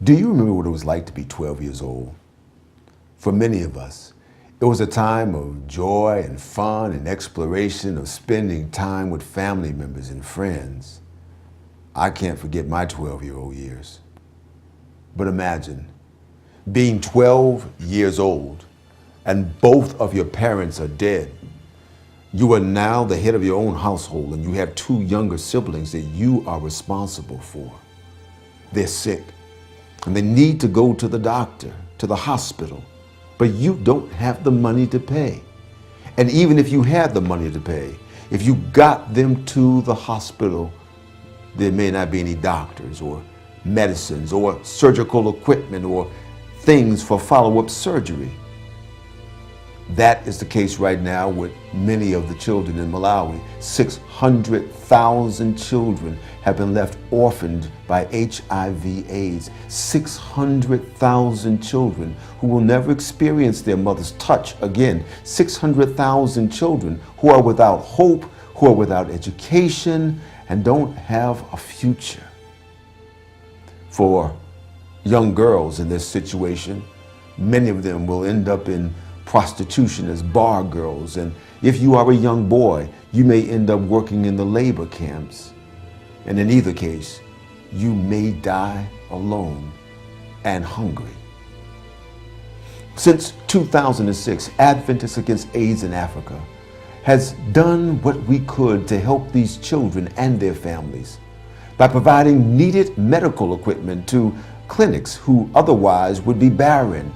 Do you remember what it was like to be 12 years old? For many of us, it was a time of joy and fun and exploration, of spending time with family members and friends. I can't forget my 12-year-old years. But imagine being 12 years old and both of your parents are dead. You are now the head of your own household and you have two younger siblings that you are responsible for. They're sick and they need to go to the doctor, to the hospital, but you don't have the money to pay. And even if you had the money to pay, if you got them to the hospital, there may not be any doctors or medicines or surgical equipment or things for follow-up surgery. That is the case right now with many of the children in Malawi. 600,000 children have been left orphaned by HIV/AIDS. 600,000 children who will never experience their mother's touch again. 600,000 children who are without hope, who are without education, and don't have a future. For young girls in this situation, many of them will end up in prostitution as bar girls, and if you are a young boy, you may end up working in the labor camps. And in either case, you may die alone and hungry. Since 2006, Adventists Against AIDS in Africa has done what we could to help these children and their families by providing needed medical equipment to clinics who otherwise would be barren,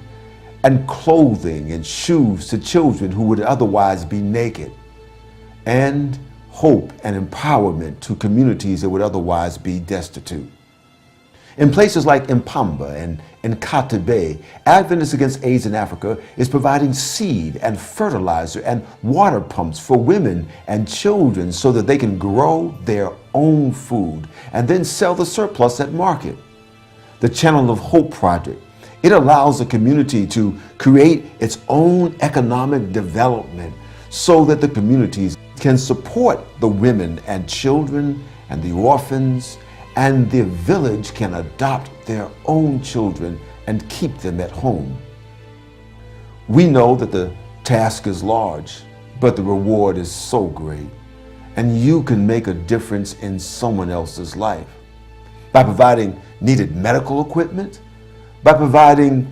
and clothing and shoes to children who would otherwise be naked, and hope and empowerment to communities that would otherwise be destitute. In places like Mpamba and Nkata Bay, Adventists Against AIDS in Africa is providing seed and fertilizer and water pumps for women and children so that they can grow their own food and then sell the surplus at market. The Channel of Hope Project, it allows the community to create its own economic development so that the communities can support the women and children and the orphans, and the village can adopt their own children and keep them at home. We know that the task is large, but the reward is so great, and you can make a difference in someone else's life by providing needed medical equipment, by providing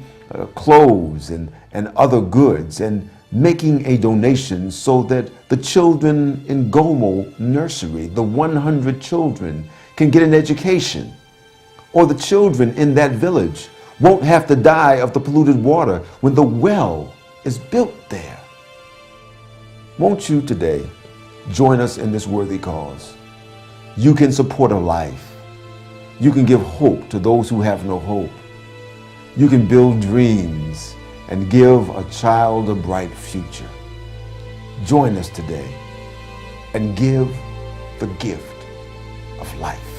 clothes and other goods, and making a donation so that the children in Gomo Nursery, the 100 children, can get an education, or the children in that village won't have to die of the polluted water when the well is built there. Won't you today join us in this worthy cause? You can support a life. You can give hope to those who have no hope. You can build dreams and give a child a bright future. Join us today and give the gift of life.